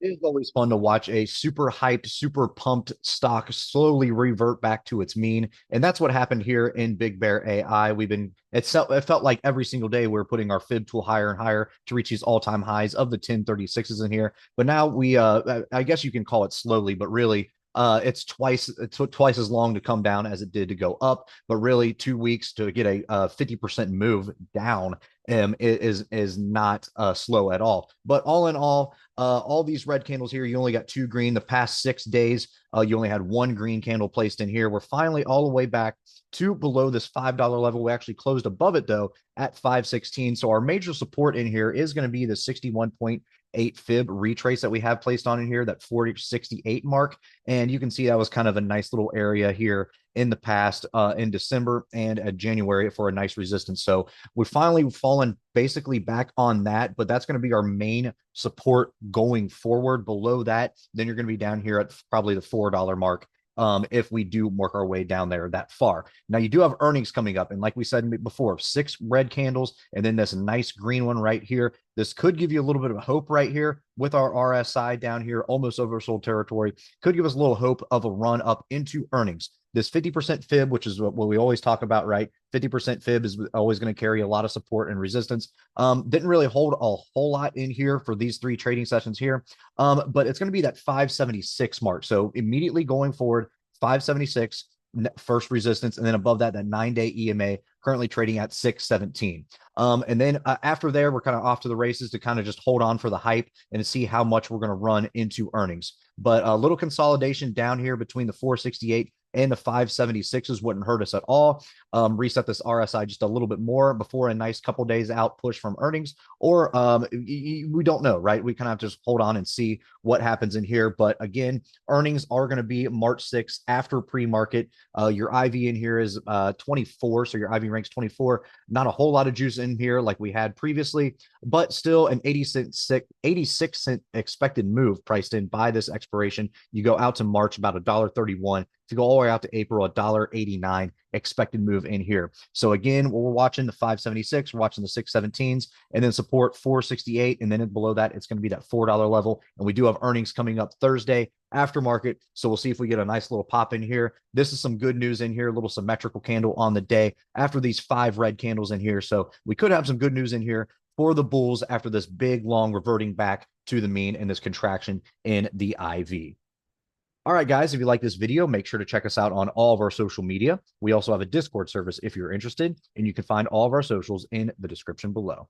It is always fun to watch a super hyped, super pumped stock slowly revert back to its mean. And that's what happened here in Big Bear AI. It felt like every single day we were putting our fib tool higher and higher to reach these all-time highs of the 1036s in here. But now I guess you can call it slowly, but really, it took twice as long to come down as it did to go up. But really, 2 weeks to get a 50% move down is not slow at all. But all in all these red candles here, you only got two green. The past 6 days, you only had one green candle placed in here. We're finally all the way back to below this $5 level. We actually closed above it though at 516. So our major support in here is going to be the 61.8 fib retrace that we have placed on in here, that 4068 mark. And you can see that was kind of a nice little area here in the past in December and January for a nice resistance. So we've finally fallen basically back on that, but that's going to be our main support going forward. Below that, then you're going to be down here at probably the $4 mark if we do work our way down there that far. Now, you do have earnings coming up. And like we said before, 6 red candles and then this nice green one right here. This could give you a little bit of hope right here with our RSI down here, almost oversold territory. Could give us a little hope of a run up into earnings. This 50% fib, which is what we always talk about, right? 50% fib is always going to carry a lot of support and resistance. Didn't really hold a whole lot in here for these 3 trading sessions here. But it's going to be that 576 mark. So immediately going forward, 576 first resistance, and then above that, that 9-day EMA currently trading at 617. And then after there, we're kind of off to the races to kind of just hold on for the hype and to see how much we're going to run into earnings. But a little consolidation down here between the 468 and the 576s wouldn't hurt us at all. Reset this RSI just a little bit more before a nice couple days out push from earnings, or we don't know, right? We kind of have to just hold on and see what happens in here. But again, earnings are going to be March 6th after pre-market. Your IV in here is 24, so your IV ranks 24. Not a whole lot of juice in here like we had previously, but still an 86 cent expected move priced in by this expiration. You go out to March about $1.31 to go all the way out to April, $1.89 expected move in here. So again, we're watching the 576, we're watching the 617s, and then support 468, and then below that, it's going to be that $4 level. And we do have earnings coming up Thursday after market, so we'll see if we get a nice little pop in here. This is some good news in here, a little symmetrical candle on the day after these 5 red candles in here. So we could have some good news in here for the bulls after this big, long reverting back to the mean and this contraction in the IV. All right, guys, if you like this video, make sure to check us out on all of our social media. We also have a Discord service if you're interested, and you can find all of our socials in the description below.